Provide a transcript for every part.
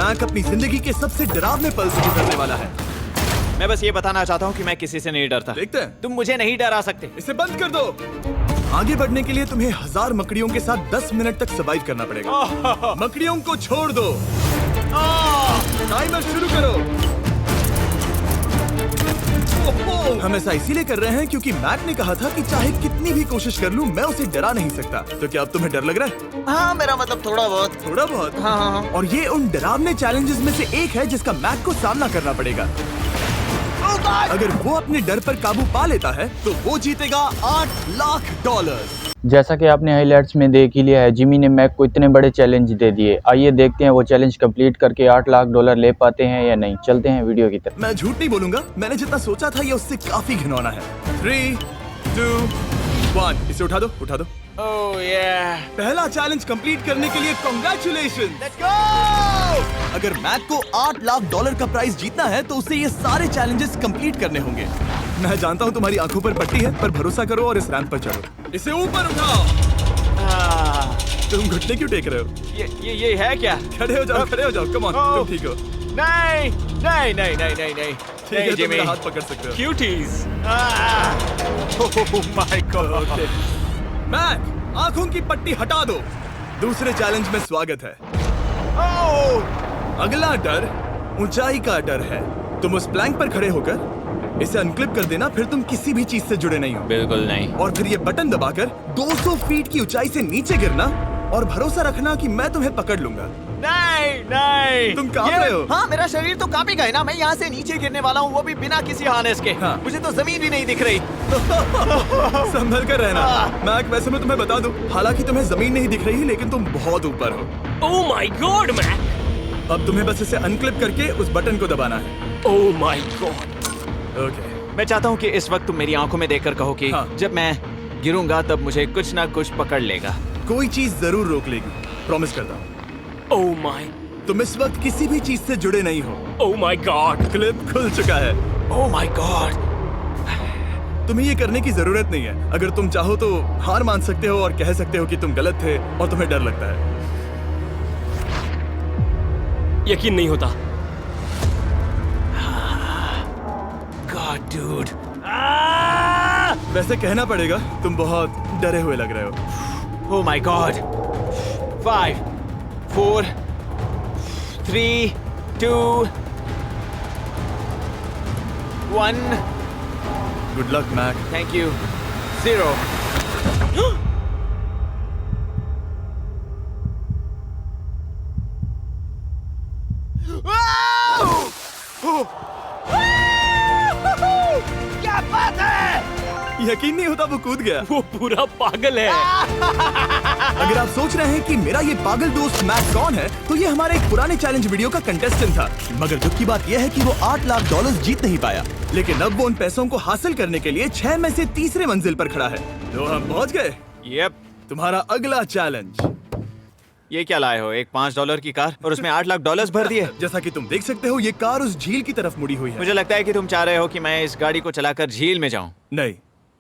Mac अपनी जिंदगी के सबसे डरावने पल से गुजरने वाला है। मैं बस ये बताना चाहता हूँ कि मैं किसी से नहीं डरता। देखते हैं। तुम मुझे नहीं डरा सकते। इसे बंद कर दो। आगे बढ़ने के लिए तुम्हें 1000 मकड़ियों के साथ 10 मिनट तक सर्वाइव करना पड़ेगा। मकड़ियों को छोड़ दो। टाइमर शुरू करो। हम ऐसा इसीलिए कर रहे हैं क्योंकि मैक ने कहा था कि चाहे कितनी भी कोशिश कर लूं, मैं उसे डरा नहीं सकता। तो क्या अब तुम्हें डर लग रहा है? हाँ, मेरा मतलब थोड़ा बहुत। थोड़ा बहुत? हाँ। और ये उन डरावने चैलेंजेस में से एक है जिसका मैक को सामना करना पड़ेगा। अगर वो अपने डर पर काबू पा लेता है तो वो जीतेगा $8 लाख। जैसा कि आपने हाइलाइट्स में देख ही लिया है, जिमी ने मैक को इतने बड़े चैलेंज दे दिए। आइए देखते हैं वो चैलेंज कंप्लीट करके $8 लाख ले पाते हैं या नहीं। चलते हैं वीडियो की तरफ। मैं झूठ नहीं बोलूंगा, मैंने जितना सोचा था ये उससे काफी घिनौना है। 3, 2, 1, इसे उठा दो, उठा दो। ओह yeah. पहला चैलेंज कंप्लीट करने के लिए कांग्रेचुलेशन। Let's go! अगर मैक को $8 लाख का प्राइज जीतना है तो उसे ये सारे चैलेंजेस कंप्लीट करने होंगे। मैं जानता हूँ तुम्हारी आंखों पर पट्टी है, पर भरोसा करो और इस रैंप पर चढ़ो। इसे ऊपर उठाओ। तुम घुटने क्यों टेक रहे हो? ये है क्या? खड़े हो जाओ, खड़े हो जाओ। कम ऑन, तुम ठीक हो? नहीं। ठीक है, तुम मेरा हाथ पकड़ सकते हो। Cuties. Oh my God. Mac, आंखों की पट्टी हटा दो। दूसरे चैलेंज में स्वागत है। अगला डर ऊंचाई का डर है। तुम उस प्लैंक पर खड़े होकर इसे अनक्लिप कर देना, फिर तुम किसी भी चीज से जुड़े नहीं हो। बिल्कुल नहीं। और फिर ये बटन दबाकर 200 फीट की ऊंचाई से नीचे गिरना और भरोसा रखना कि मैं तुम्हें पकड़ लूंगा। नहीं। तुम कांप रहे हो? हाँ, मेरा शरीर तो कांपेगा ही ना। मैं यहाँ से नीचे गिरने वाला हूँ, वो भी बिना किसी हार्नेस के। हाँ। मुझे तो जमीन भी नहीं दिख रही। संभल कर रहना। मैक, वैसे मैं तुम्हें बता दूं, हालांकि तुम्हें जमीन नहीं दिख रही, लेकिन तुम बहुत ऊपर हो। Oh my God Mac! अब तुम्हें बस इसे अनक्लिप करके उस बटन को दबाना है। ओह माय गॉड! ओके। मैं चाहता हूँ कि इस वक्त तुम मेरी आंखों में देखकर कहो कि हाँ। जब मैं गिरूंगा तब मुझे कुछ ना कुछ पकड़ लेगा। कोई चीज जरूर रोक लेगी, प्रॉमिस करता हूँ। Oh my! तुम इस वक्त किसी भी चीज से जुड़े नहीं हो। Oh my God! क्लिप खुल चुका है। ओह माय गॉड। तुम्हें ये करने की जरूरत नहीं है। अगर तुम चाहो तो हार मान सकते हो और कह सकते हो कि तुम गलत थे और तुम्हें डर लगता है। यकीन नहीं होता। God dude. वैसे कहना पड़ेगा, तुम बहुत डरे हुए लग रहे हो। Oh my God. 5, 4, 3, 2, 1। Good luck Mac. Thank you. 0। क्या बात है? यकीन नहीं होता वो कूद गया। वो पूरा पागल है। अगर आप सोच रहे हैं कि मेरा ये पागल दोस्त मैक कौन है, तो ये हमारे एक पुराने चैलेंज वीडियो का कंटेस्टेंट था। मगर दुख की बात यह है कि वो $8 लाख जीत नहीं पाया। लेकिन अब वो उन पैसों को हासिल करने के लिए 6 में से तीसरे मंजिल पर खड़ा है। तो हम पहुंच गए। यप। तुम्हारा अगला चैलेंज। ये क्या लाए हो? एक $5 की कार और उसमें $8 लाख भर दिए। जैसा कि तुम देख सकते हो, ये कार उस झील की तरफ मुड़ी हुई है। मुझे लगता है कि तुम चाह रहे हो कि मैं इस गाड़ी को चलाकर झील में जाऊं। नहीं,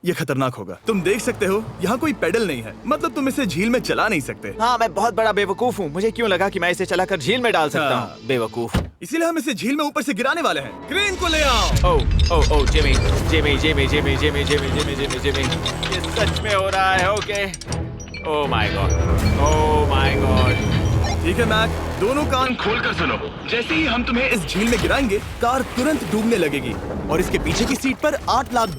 ये खतरनाक होगा। तुम देख सकते हो, यहाँ कोई पेडल नहीं है, मतलब तुम इसे झील में चला नहीं सकते। हाँ, मैं बहुत बड़ा बेवकूफ हूँ। मुझे क्यों लगा कि मैं इसे चलाकर झील में डाल सकता हाँ। हूँ? बेवकूफ। इसीलिए हम इसे झील में ऊपर से गिराने वाले हैं। क्रेन को ले आओ। ओह जिमी। ये सच में हो रहा है। ओके। Oh my God. ठीक है मैक, दोनों कान खोलकर सुनो। जैसे ही हम तुम्हें इस झील में गिराएंगे, कार तुरंत डूबने लगेगी और इसके पीछे की सीट पर $8 लाख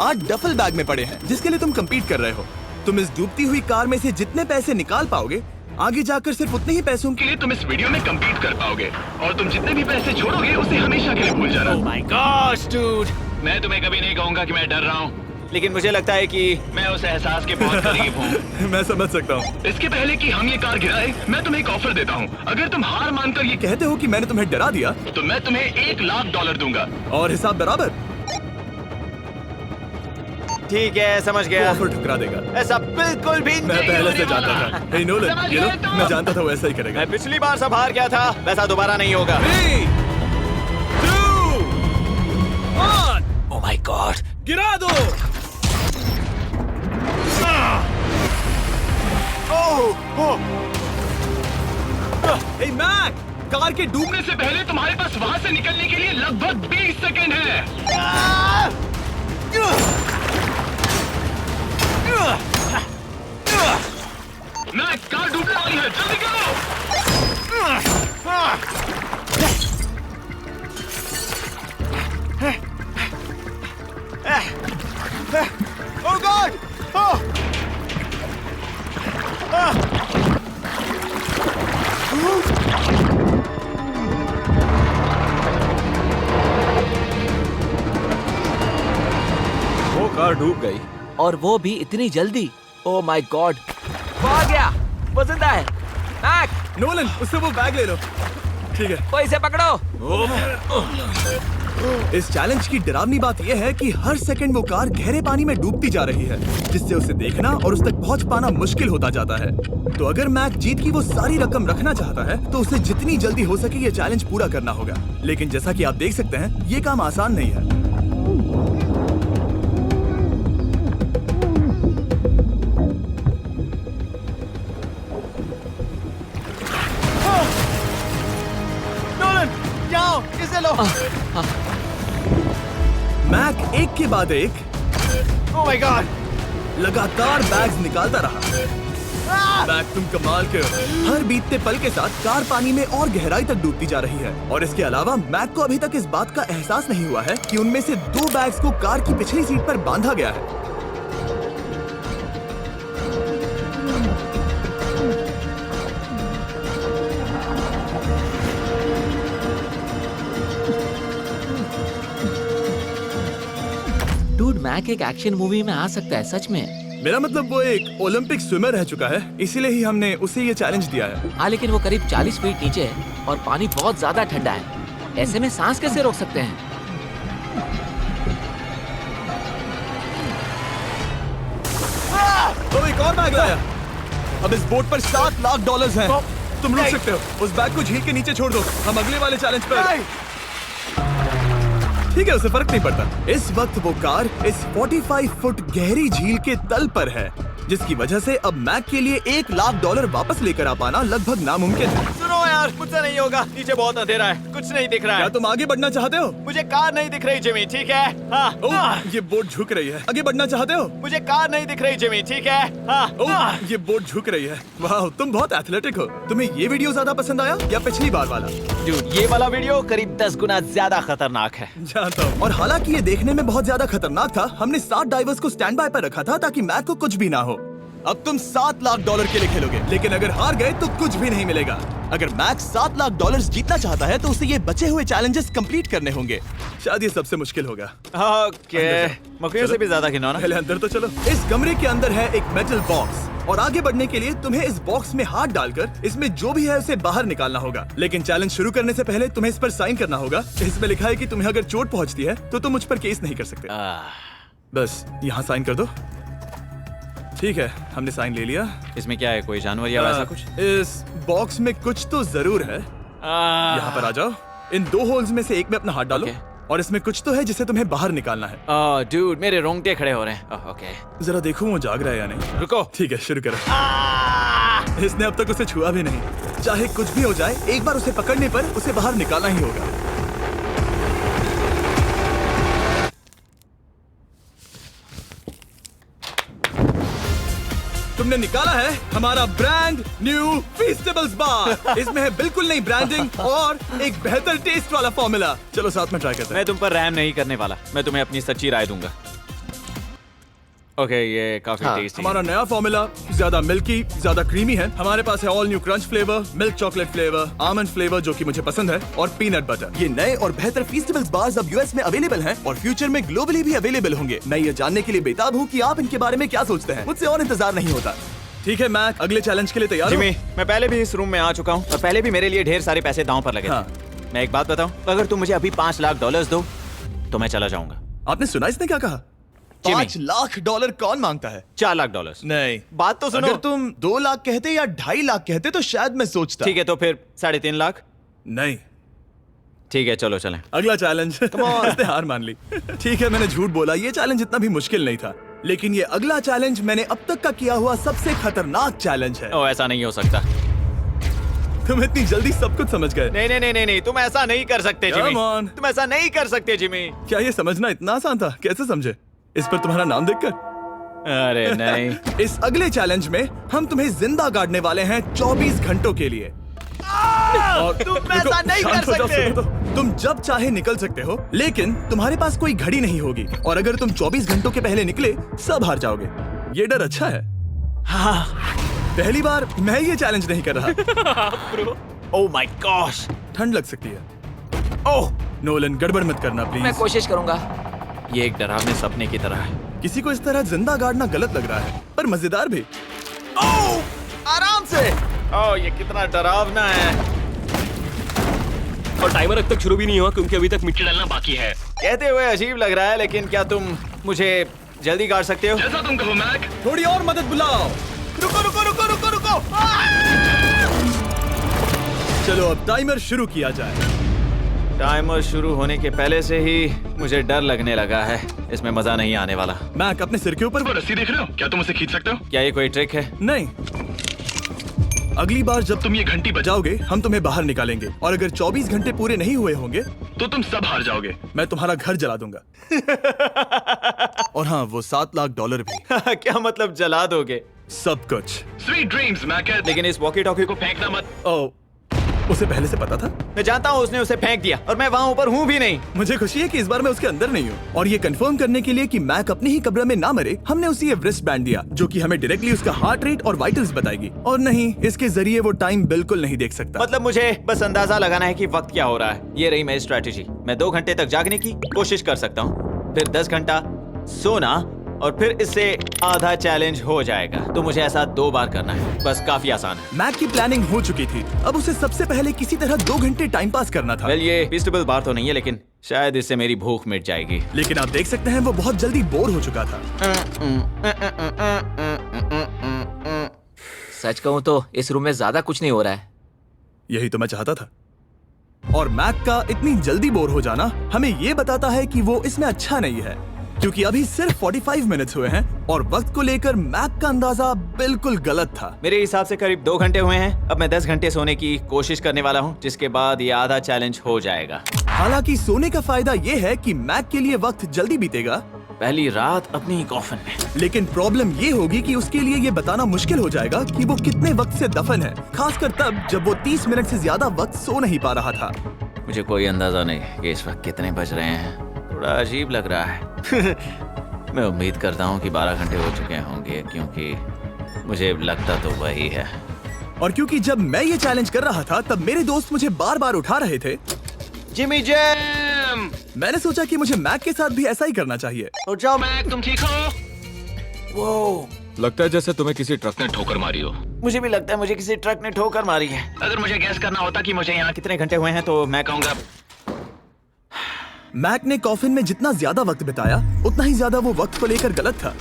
8 डफल बैग में पड़े हैं, जिसके लिए तुम compete कर रहे हो। तुम इस डूबती हुई कार में से जितने पैसे निकाल पाओगे, आगे जाकर सिर्फ उतने ही पैसों के लिए तुम इस वीडियो में compete कर पाओगे। और तुम जितने भी पैसे छोड़ोगे, उसे हमेशा के लिए भूल जाना। ओह माय गॉड डूड। मैं तुम्हें कभी नहीं कहूंगा कि मैं डर रहा हूँ। लेकिन मुझे लगता है कि मैं उस एहसास के बहुत करीब हूँ। मैं समझ सकता हूँ। इसके पहले कि हम ये कार गिराए, मैं तुम्हें एक ऑफर देता हूँ। अगर तुम हार मानकर ये कहते हो कि मैंने तुम्हें डरा दिया, तो मैं तुम्हें $1 लाख दूंगा। और हिसाब बराबर। ठीक है, समझ वो गया। ऑफर ठुकरा देगा। ऐसा बिल्कुल भी मैं नहीं पहले होने से जानता वाला। था। हे नोलन, ये लो, मैं जानता था वो ऐसा ही करेगा। मैं पिछली बार सब हार गया था, वैसा दोबारा नहीं होगा। 3, 2, 1, ओह माय गॉड। गिरा दो। हे मैक, कार के डूबने से पहले तुम्हारे पास वहां से निकलने के लिए लगभग 20 सेकंड है। मैं कार डूबने वाली है, जल्दी करो। Oh God! Oh! वो कार डूब गई। और वो भी इतनी जल्दी। ओह माय गॉड, वो आ गया, वो जिंदा है। मैक, नोलन, उससे वो बैग ले लो। ठीक है। वो इसे पकड़ो। इस चैलेंज की डरावनी बात यह है कि हर सेकंड वो कार गहरे पानी में डूबती जा रही है, जिससे उसे देखना और उस तक पहुंच पाना मुश्किल होता जाता है। तो अगर मैक जीत की वो सारी रकम रखना चाहता है तो उसे जितनी जल्दी हो सके ये चैलेंज पूरा करना होगा। लेकिन जैसा कि आप देख सकते हैं, ये काम आसान नहीं है। इसे लो। मैक एक के बाद एक ओह माय गॉड, लगातार बैग्स निकालता रहा। मैक, तुम कमाल के हो। हर बीतते पल के साथ कार पानी में और गहराई तक डूबती जा रही है, और इसके अलावा मैक को अभी तक इस बात का एहसास नहीं हुआ है कि उनमें से 2 बैग्स को कार की पिछली सीट पर बांधा गया है। डूड, मैक एक एक्शन मूवी में आ सकता है सच में। मेरा मतलब वो एक ओलंपिक स्विमर रह चुका है, इसीलिए ही हमने उसे ये चैलेंज दिया है। हाँ, लेकिन वो करीब 40 फीट नीचे है और पानी बहुत ज्यादा ठंडा है। ऐसे में सांस कैसे रोक सकते हैं? तो एक और बैग लाया। अब इस बोट पर $7 लाख हैं। तुम रुक सकते हो। उस बैग को झील के नीचे छोड़ दो, हम अगले वाले चैलेंज पर। ठीक है, उसे फर्क नहीं पड़ता। इस वक्त वो कार इस 45 फुट गहरी झील के तल पर है, जिसकी वजह से अब मैक के लिए $1 लाख वापस लेकर आ पाना लगभग नामुमकिन है। सुनो यार, मुझसे नहीं होगा। नीचे बहुत अंधेरा है, कुछ नहीं दिख रहा क्या है। तुम आगे बढ़ना चाहते हो? मुझे कार नहीं दिख रही जिमी, ठीक है? हाँ। ओह, ये बोट झुक रही है। आगे बढ़ना चाहते हो? मुझे कार नहीं दिख रही जिमी, ठीक है? हाँ। ओह, ये बोट झुक रही है। वाह, तुम बहुत एथलेटिक हो। तुम्हें ये वीडियो ज्यादा पसंद आया या पिछली बार वाला? डूड, ये वाला वीडियो करीब 10 गुना ज्यादा खतरनाक है। जानता हूँ। और हालांकि ये देखने में बहुत ज्यादा खतरनाक था, हमने 7 डाइवर्स को स्टैंड बाय पर रखा था ताकि मैक को कुछ भी ना हो। अब तुम $7 लाख के लिए खेलोगे, लेकिन अगर हार गए तो कुछ भी नहीं मिलेगा। अगर मैक $7 लाख जीतना चाहता है तो उसे ये बचे हुए चैलेंजेस कंप्लीट करने होंगे। शायद ये सबसे मुश्किल होगा। ओके, मकड़ियों से भी ज्यादा खिलौना। पहले अंदर तो चलो। इस कमरे के अंदर है एक मेटल बॉक्स, और आगे बढ़ने के लिए तुम्हें इस बॉक्स में हाथ डालकर इसमें जो भी है उसे बाहर निकालना होगा। लेकिन चैलेंज शुरू करने से पहले तुम्हें इस पर साइन करना होगा। इसमें लिखा है कि तुम्हें अगर चोट पहुंचती है तो तुम मुझ पर केस नहीं कर सकते। बस यहाँ साइन कर दो। ठीक है, हमने साइन ले लिया। इसमें क्या है, कोई जानवर या वैसा कुछ? इस बॉक्स में कुछ तो जरूर है। यहाँ पर आ जाओ। इन 2 होल्स में से एक में अपना हाथ डालो। और इसमें कुछ तो है जिसे तुम्हें बाहर निकालना है। डूड, मेरे रोंगटे खड़े हो रहे हैं। ओके, जरा देखो वो जाग रहा है या नहीं। रुको। ठीक है, शुरू करो। इसने अब तक उसे छुआ भी नहीं। चाहे कुछ भी हो जाए, एक बार उसे पकड़ने पर उसे बाहर निकालना ही होगा। तुमने निकाला है हमारा ब्रांड न्यू फीस्टेबल्स बार। इसमें है बिल्कुल नई ब्रांडिंग और एक बेहतर टेस्ट वाला फॉर्मूला। चलो साथ में ट्राई करते हैं। मैं तुम पर रहम नहीं करने वाला। मैं तुम्हें अपनी सच्ची राय दूंगा। ओके, ये काफी टेस्टी। हमारा नया फॉर्मूला ज्यादा मिल्की, ज्यादा क्रीमी है। हमारे पास है all new crunch flavour, milk chocolate flavour, almond flavour जो कि मुझे पसंद है, और पीनट बटर। ये नए और बेहतर फीस्टेबल्स बार्स अब यूएस में अवेलेबल हैं और फ्यूचर में ग्लोबली भी अवेलेबल होंगे। मैं ये जानने के लिए बेताब हूँ कि आप इनके बारे में क्या सोचते हैं। मुझसे और इंतजार नहीं होता। ठीक है मैक, अगले चैलेंज के लिए तैयार हो? जिमी, मैं पहले भी इस रूम में आ चुका हूँ और पहले भी मेरे लिए ढेर सारे पैसे दांव पर लगे थे। मैं एक बात बताऊं, अगर तुम मुझे अभी $5 लाख दो तो मैं चला जाऊंगा। आपने सुना इसने क्या कहा? $5 लाख कौन मांगता है? $4 लाख। नहीं, बात तो सुनो। अगर तुम 2 लाख कहते या 2.5 लाख कहते तो शायद मैं सोचता। ठीक है, तो फिर 3.5 लाख। नहीं, ठीक है, चलो चलें। अगला चैलेंज। इसने हार मान ली। ठीक है, मैंने झूठ बोला। ये चैलेंज इतना भी मुश्किल नहीं था, लेकिन ये अगला चैलेंज मैंने अब तक का किया हुआ सबसे खतरनाक चैलेंज है। ऐसा नहीं हो सकता। तुम इतनी जल्दी सब कुछ समझ गए। नहीं नहीं नहीं नहीं नहीं, तुम ऐसा नहीं कर सकते Come जिमी। on. तुम ऐसा नहीं कर सकते जिमी। क्या ये समझना इतना आसान था? कैसे समझे? इस पर तुम्हारा नाम देखकर? अरे नहीं। इस अगले चैलेंज में हम तुम्हें जिंदा गाड़ने वाले हैं 24 घंटों के लिए। और तुम रुको, ऐसा नहीं शांत कर हो जाओ, सकते। सुनो तो। तुम जब चाहे निकल सकते हो, लेकिन तुम्हारे पास कोई घड़ी नहीं होगी और अगर तुम 24 घंटों के पहले निकले सब हार जाओगे। ये डर अच्छा है। हाँ। पहली बार मैं ये चैलेंज नहीं कर रहा। Oh my gosh. ठंड लग सकती है। ओह, नोलन गड़बड़ मत करना मैं प्लीज। कोशिश करूंगा। ये एक डरावने सपने की तरह है। किसी को इस तरह जिंदा गाड़ना गलत लग रहा है, पर मजेदार भी। ओह, आराम से। ओह, ये कितना डरावना है। और टाइमर अब तक शुरू भी नहीं हुआ क्योंकि अभी तक मिट्टी डालना बाकी है। कहते हुए अजीब लग रहा है, लेकिन क्या तुम मुझे जल्दी गाड़ सकते हो? जैसा तुम कहो मैक। थोड़ी और मदद बुलाओ। रुको रुको रुको रुको रुको। चलो अब टाइमर शुरू किया जाए। टाइमर शुरू होने के पहले से ही मुझे डर लगने लगा है। इसमें मजा नहीं आने वाला। मैक अपने सिर के ऊपर। वो रस्सी देख रहे हो? क्या तुम उसे खींच सकते हो? क्या ये कोई ट्रिक है? नहीं, अगली बार जब तुम ये घंटी बजाओगे हम तुम्हें बाहर निकालेंगे और अगर 24 घंटे पूरे नहीं हुए होंगे तो तुम सब हार जाओगे। मैं तुम्हारा घर जला दूंगा। और हाँ, वो $7 लाख भी। क्या मतलब जला दोगे? सब कुछ। Sweet dreams Mac. लेकिन इस वॉकी टॉकी को फेंकना मत। ओ, उसे पहले से पता था? मैं जानता हूँ उसने उसे फेंक दिया और मैं वहाँ ऊपर हूँ भी नहीं। मुझे खुशी है कि इस बार मैं उसके अंदर नहीं हूँ। और ये कंफर्म करने के लिए कि मैक अपनी ही कब्र में ना मरे, हमने उसे ये व्रिस्ट बैंड दिया जो कि हमें डायरेक्टली उसका हार्ट रेट और वाइटल्स बताएगी। और नहीं, इसके जरिए वो टाइम बिल्कुल नहीं देख सकता। मतलब मुझे बस अंदाजा लगाना है कि वक्त क्या हो रहा है। ये रही मेरी स्ट्रेटेजी। मैं 2 घंटे तक जागने की कोशिश कर सकता हूँ, फिर 10 घंटा सोना और फिर इससे आधा चैलेंज हो जाएगा। तो मुझे ऐसा 2 बार करना है। बस काफी आसान है। मैक की प्लानिंग हो चुकी थी। अब उसे सबसे पहले किसी तरह 2 घंटे टाइम पास करना था। वेल, ये फीस्टेबल बार तो नहीं है, लेकिन शायद इससे मेरी भूख मिट जाएगी। लेकिन आप देख सकते हैं वो बहुत जल्दी बोर हो चुका था। सच कहूँ तो इस रूम में ज्यादा कुछ नहीं हो रहा है। यही तो मैं चाहता था। और मैक का इतनी जल्दी बोर हो जाना हमें ये बताता है कि वो इसमें अच्छा नहीं है, क्योंकि अभी सिर्फ 45 मिनट्स हुए हैं और वक्त को लेकर मैक का अंदाजा बिल्कुल गलत था। मेरे हिसाब से करीब 2 घंटे हुए हैं। अब मैं 10 घंटे सोने की कोशिश करने वाला हूँ, जिसके बाद ये आधा चैलेंज हो जाएगा। हालांकि सोने का फायदा ये है कि मैक के लिए वक्त जल्दी बीतेगा, पहली रात अपनी कॉफिन में। लेकिन प्रॉब्लम ये होगी कि उसके लिए ये बताना मुश्किल हो जाएगा कि वो कितने वक्त से दफन है, खासकर तब जब वो 30 मिनट से ज्यादा वक्त सो नहीं पा रहा था। मुझे कोई अंदाजा नहीं कि इस वक्त कितने बज रहे हैं। थोड़ा अजीब लग रहा है। मैं उम्मीद करता हूँ कि 12 घंटे हो चुके होंगे, क्योंकि मुझे लगता तो वही है। और क्योंकि जब मैं ये चैलेंज कर रहा था तब मेरे दोस्त मुझे बार बार उठा रहे थे, जिमी जैम, मैंने सोचा कि मुझे मैक के साथ भी ऐसा ही करना चाहिए। उठ जाओ। मैक तुम ठीक हो? वो लगता है जैसे तुम्हें किसी ट्रक ने ठोकर मारी हो। मुझे भी लगता है मुझे किसी ट्रक ने ठोकर मारी है। अगर मुझे गैस करना होता कि मुझे यहाँ कितने घंटे हुए हैं तो मैं कहूँगा मैक ने कॉफिन में जितना ज्यादा वक्त बिताया उतना ही ज्यादा वो वक्त को लेकर गलत था।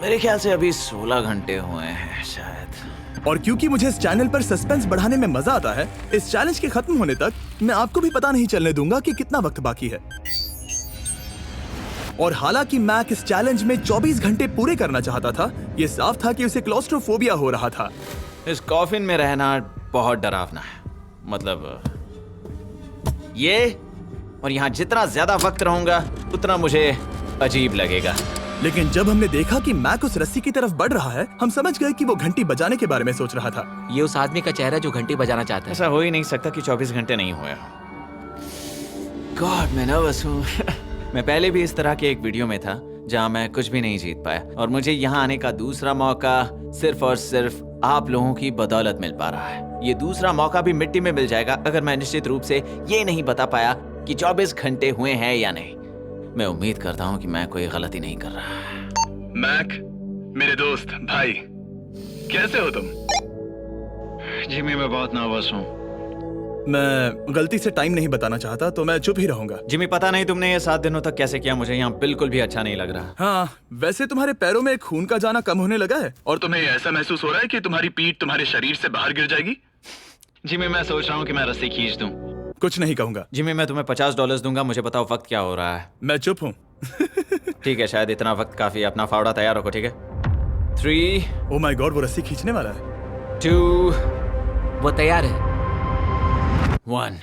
मेरे ख्याल से अभी 16 घंटे हुए हैं शायद। और क्योंकि मुझे इस चैनल पर सस्पेंस बढ़ाने में मजा आता है, इस चैलेंज के खत्म होने तक मैं आपको भी पता नहीं चलने दूंगा कि कितना वक्त बाकी है। और हालांकि मैक इस चैलेंज में 24 घंटे पूरे करना चाहता था, ये साफ था कि उसे क्लॉस्ट्रोफोबिया हो रहा था। इस कॉफिन में रहना बहुत डरावना है। मतलब ये, और यहाँ जितना ज्यादा वक्त रहूंगा उतना मुझे अजीब लगेगा। लेकिन जब हमने देखा कि मैक उस रस्सी की तरफ बढ़ रहा है, हम समझ गए कि वो घंटी बजाने के बारे में सोच रहा था। ये उस आदमी का चेहरा जो घंटी बजाना चाहता है। ऐसा हो ही नहीं सकता कि 24 घंटे नहीं हुए। गॉड, मैं नर्वस हूँ। मैं पहले भी इस तरह के एक वीडियो में था जहाँ मैं कुछ भी नहीं जीत पाया, और मुझे यहाँ आने का दूसरा मौका सिर्फ और सिर्फ आप लोगों की बदौलत मिल पा रहा है। ये दूसरा मौका भी मिट्टी में मिल जाएगा अगर मैं निश्चित रूप से ये नहीं बता पाया कि 24 घंटे हुए हैं या नहीं। मैं उम्मीद करता हूँ कि मैं कोई गलती नहीं कर रहा। मैक, मेरे दोस्त भाई, कैसे हो तुम? जिमी, मैं बहुत नर्वस हूँ। मैं गलती से टाइम नहीं बताना चाहता तो मैं चुप ही रहूंगा। जिमी, पता नहीं तुमने ये 7 दिनों तक कैसे किया, मुझे यहाँ बिल्कुल भी अच्छा नहीं लग रहा। हाँ, वैसे तुम्हारे पैरों में खून का जाना कम होने लगा है। और तुम्हें ऐसा महसूस हो रहा है कि तुम्हारी पीठ तुम्हारे शरीर से बाहर गिर जाएगी? जिमी, मैं सोच रहा हूँ कि मैं रस्सी खींच दूं। कुछ नहीं कहूंगा। जिमी, मैं तुम्हें $50 दूंगा, मुझे बताओ वक्त क्या हो रहा है। मैं चुप हूँ। ठीक है, शायद इतना वक्त काफी। अपना फावड़ा तैयार रखो, ठीक है? 3 ओ माय गॉड, वो रस्सी खींचने वाला है। 2, वो तैयार है। 1।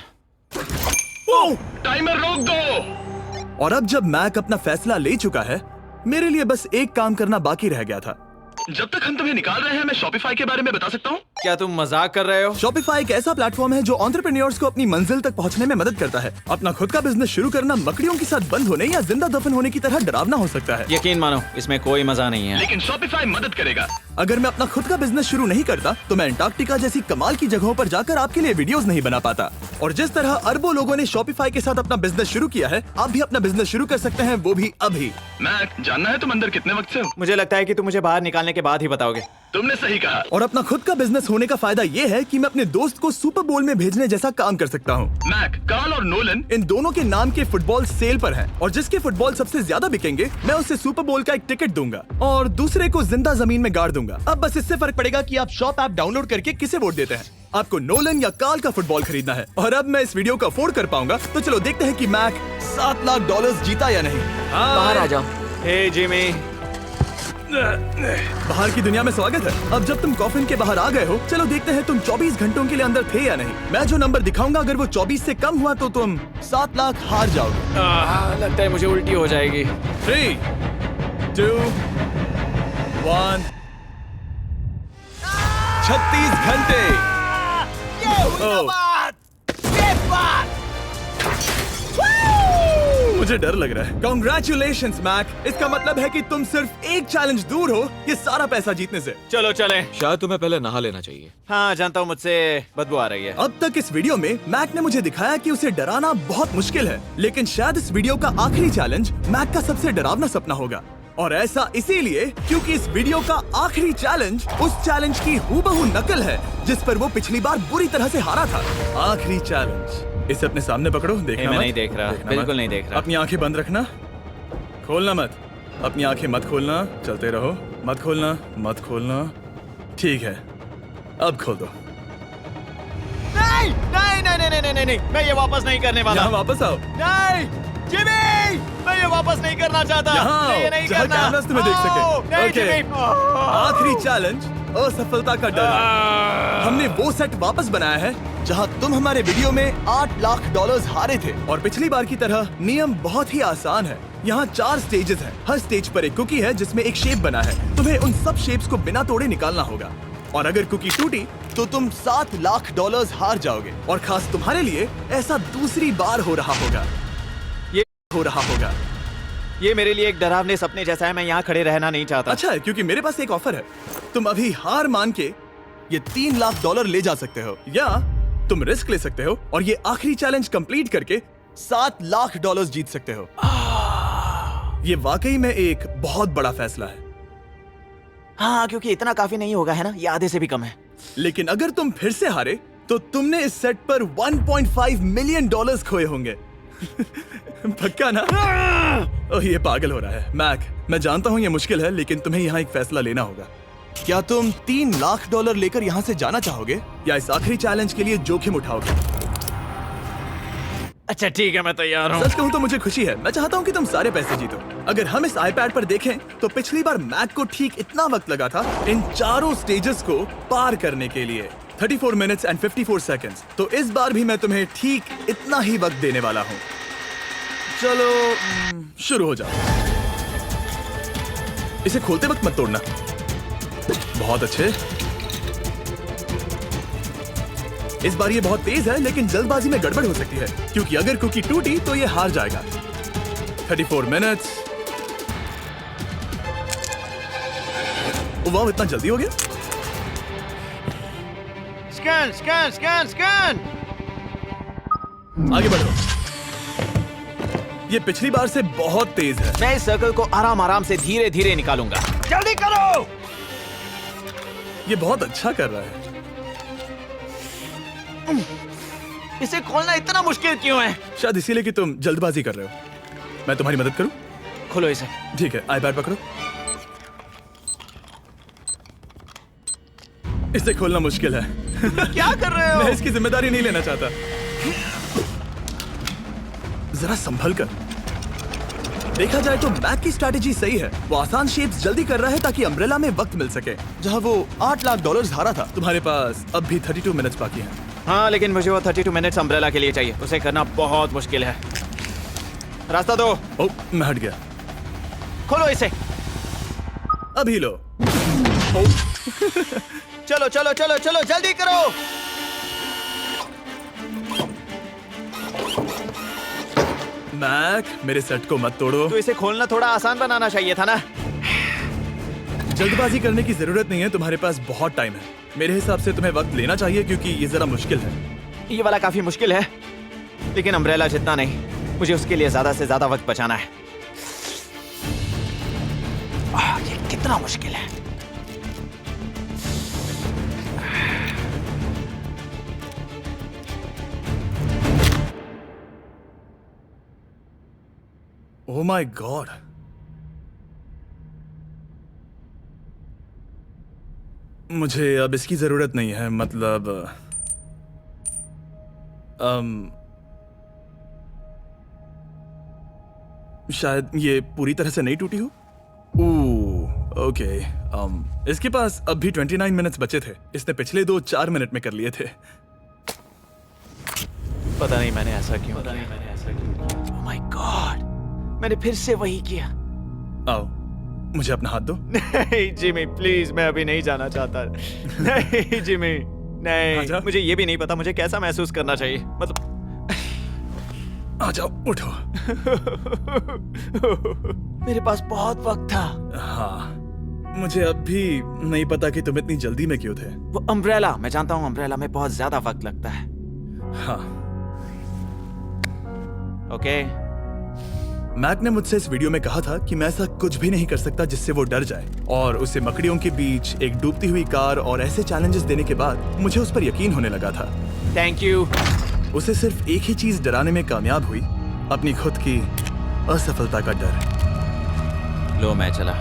टाइमर रोक दो। और अब जब मैक अपना फैसला ले चुका है, मेरे लिए बस एक काम करना बाकी रह गया था। जब तक हम तुम्हें निकाल रहे हैं, मैं शॉपिफाई के बारे में बता सकता हूँ। क्या तुम मजाक कर रहे हो? शॉपिफाई एक ऐसा प्लेटफॉर्म है जो एंटरप्रेन्योर्स को अपनी मंजिल तक पहुंचने में मदद करता है। अपना खुद का बिजनेस शुरू करना मकड़ियों के साथ बंद होने या जिंदा दफन होने की तरह डरावना हो सकता है। यकीन मानो, इसमें कोई मजा नहीं है। लेकिन शॉपिफाई मदद करेगा। अगर मैं अपना खुद का बिजनेस शुरू नहीं करता तो मैं अंटार्कटिका जैसी कमाल की जगहों पर जाकर आपके लिए वीडियोस नहीं बना पाता। और जिस तरह अरबों लोगों ने शॉपिफाई के साथ अपना बिजनेस शुरू किया है, आप भी अपना बिजनेस शुरू कर सकते हैं, वो भी अभी। मैक, जानना है तुम अंदर कितने वक्त से हो? मुझे लगता है कि तुम मुझे बाहर निकालने के बाद ही बताओगे। तुमने सही कहा। और अपना खुद का बिजनेस होने का फायदा ये है कि मैं अपने दोस्त को सुपर बोल में भेजने जैसा काम कर सकता हूँ। मैक, कार्ल और नोलन इन दोनों के नाम के फुटबॉल सेल पर हैं और जिसके फुटबॉल सबसे ज्यादा बिकेंगे, मैं उसे सुपर बोल का एक टिकट दूंगा और दूसरे को जिंदा जमीन में गाड़ दूंगा। अब बस इससे फर्क पड़ेगा कि आप शॉप ऐप डाउनलोड करके किसे वोट देते हैं। आपको नोलन या कार्ल का फुटबॉल खरीदना है। और अब मैं इस वीडियो को अफोर्ड कर पाऊंगा, तो चलो देखते हैं कि मैक $7 लाख जीता या नहीं। बाहर आ जाओ। हे जिमी, बाहर की दुनिया में स्वागत है। अब जब तुम कॉफिन के बाहर आ गए हो, चलो देखते हैं तुम 24 घंटों के लिए अंदर थे या नहीं। मैं जो नंबर दिखाऊंगा, अगर वो 24 से कम हुआ तो तुम 7 लाख हार जाओगे। लगता है मुझे उल्टी हो जाएगी। 3, 2, 1। 36 घंटे। मुझे डर लग रहा है। Congratulations, Mac. इसका मतलब है कि तुम सिर्फ एक चैलेंज दूर हो ये सारा पैसा जीतने से। चलो चलें। शायद तुम्हें पहले नहा लेना चाहिए। हाँ, जानता हूँ, मुझसे बदबू आ रही है। अब तक इस वीडियो में मैक ने मुझे दिखाया कि उसे डराना बहुत मुश्किल है, लेकिन शायद इस वीडियो का आखिरी चैलेंज मैक का सबसे डरावना सपना होगा। और ऐसा इसीलिए क्योंकि इस वीडियो का आखिरी चैलेंज उस चैलेंज की हूबहू नकल है जिस पर वो पिछली बार बुरी तरह से हारा था। आखिरी चैलेंज। इसे अपने सामने पकड़ो, देखना मैं मत। नहीं देख रहा, देखना बिल्कुल मत। नहीं देख रहा। अपनी आंखें बंद रखना, खोलना मत। अपनी आंखें मत खोलना, चलते रहो। मत खोलना, मत खोलना। ठीक है, अब खोल दो। नहीं नहीं नहीं नहीं नहीं नहीं, मैं ये वापस नहीं करने वाला। यहाँ वापस आओ। नहीं जिमी, मैं ये वापस नहीं करना चाहता। यहाँ मैं ये आओ, नहीं जहाँ करना। कैमरास तुम्हें देख सके। नहीं ओके। जिमी। आखिरी चैलेंज असफलता का डर है। हमने वो सेट वापस बनाया है जहां तुम हमारे वीडियो में $8 लाख हारे थे। और पिछली बार की तरह नियम बहुत ही आसान है। यहाँ 4 स्टेजेस हैं। हर स्टेज पर एक कुकी है जिसमें एक शेप बना है। तुम्हें उन सब शेप्स को बिना तोड़े निकालना होगा। और अगर कुकी टूटी तो तुम $7 लाख हार जाओगे। और खास तुम्हारे लिए ऐसा दूसरी बार हो रहा होगा। ये मेरे लिए एक डरावने सपने जैसा है। मैं यहाँ खड़े रहना नहीं चाहता। अच्छा है, क्योंकि मेरे पास एक ऑफर है। तुम अभी हार मान के ये $3 लाख ले जा सकते हो, या तुम रिस्क ले सकते हो और ये आखिरी चैलेंज कंप्लीट करके $7 लाख जीत सकते हो। ये वाकई में एक बहुत बड़ा फैसला है। हाँ, क्योंकि इतना काफी नहीं होगा, है ना? ये आधे से भी कम है। लेकिन अगर तुम फिर से हारे तो तुमने इस सेट पर $1.5 मिलियन खोए होंगे। पक्का ना? ओह, ये पागल हो रहा है। मैक, मैं जानता हूँ ये मुश्किल है, लेकिन तुम्हें यहाँ एक फैसला लेना होगा। क्या तुम $3 लाख लेकर यहाँ से जाना चाहोगे या इस आखिरी चैलेंज के लिए जोखिम उठाओगे? अच्छा ठीक है, मैं तैयार हूँ। सच कहूँ तो मुझे खुशी है। मैं चाहता हूँ कि तुम सारे पैसे जीतो। अगर हम इस iPad पर देखें तो पिछली बार मैक को ठीक इतना वक्त लगा था इन चारों स्टेजेस को पार करने के लिए, 34 मिनट्स एंड 54 सेकंड्स। तो इस बार भी मैं तुम्हें ठीक इतना ही वक्त देने वाला हूँ। चलो शुरू हो जाओ। इसे खोलते वक्त मत तोड़ना। बहुत अच्छे। इस बार ये बहुत तेज है, लेकिन जल्दबाजी में गड़बड़ हो सकती है, क्योंकि अगर कुकी टूटी तो ये हार जाएगा। 34 मिनट्स। वाह, इतना जल्दी हो गया। Scan scan scan scan. आगे बढ़ो। ये पिछली बार से बहुत तेज है। मैं इस सर्कल को आराम आराम से धीरे धीरे निकालूंगा। जल्दी करो। ये बहुत अच्छा कर रहा है। इसे खोलना इतना मुश्किल क्यों है? शायद इसीलिए कि तुम जल्दबाजी कर रहे हो। मैं तुम्हारी मदद करूं? खोलो इसे। ठीक है, iPad पकड़ो। इसे खोलना मुश्किल है। क्या कर रहे हो? मैं इसकी जिम्मेदारी नहीं लेना चाहता। जरा संभल कर। देखा जाए तो मैक की स्ट्रैटेजी सही है। वो आसान शेप्स जल्दी कर रहा है ताकि अम्ब्रेला में वक्त मिल सके। जहां वो $8 लाख हारा था, तुम्हारे पास अब भी 32 मिनट्स बाकी हैं। हाँ, लेकिन मुझे वो 32 मिनट्स अम्ब्रेला के लिए चाहिए। उसे करना बहुत मुश्किल है। रास्ता दो। ओह, मैं हट गया। खोलो इसे। अभी लो। चलो चलो चलो चलो, जल्दी करो। मैक, मेरे सेट को मत तोड़ो। तो इसे खोलना थोड़ा आसान बनाना चाहिए था ना। जल्दबाजी करने की जरूरत नहीं है, तुम्हारे पास बहुत टाइम है। मेरे हिसाब से तुम्हें वक्त लेना चाहिए क्योंकि ये जरा मुश्किल है। ये वाला काफी मुश्किल है, लेकिन अम्ब्रेला जितना नहीं। मुझे उसके लिए ज्यादा से ज्यादा वक्त बचाना है। ये कितना मुश्किल है। ओह माय गॉड, मुझे अब इसकी जरूरत नहीं है। मतलब शायद ये पूरी तरह से नहीं टूटी हो। ओके, इसके पास अब भी 29 मिनट्स बचे थे। इसने पिछले 4 मिनट में कर लिए थे। पता नहीं मैंने ऐसा क्यों किया। ओह माय गॉड, मैंने फिर से वही किया। आओ, मुझे अपना हाथ दो। नहीं जिमी, प्लीज, मैं अभी नहीं जाना चाहता। नहीं जिमी, नहीं। आजा। मुझे ये भी नहीं पता मुझे कैसा महसूस करना चाहिए। मतलब आ जाओ, उठो। मेरे पास बहुत वक्त था। हाँ, मुझे अब भी नहीं पता कि तुम इतनी जल्दी में क्यों थे। वो अम्ब्रेला, मैं जानता हूँ अम्ब्रेला में बहुत ज्यादा वक्त लगता है। हाँ, ओके। मैक ने मुझसे इस वीडियो में कहा था कि मैं ऐसा कुछ भी नहीं कर सकता जिससे वो डर जाए, और उसे मकड़ियों के बीच एक डूबती हुई कार और ऐसे चैलेंजेस देने के बाद मुझे उस पर यकीन होने लगा था। Thank you. उसे सिर्फ एक ही चीज डराने में कामयाब हुई, अपनी खुद की असफलता का डर। लो, मैं चला।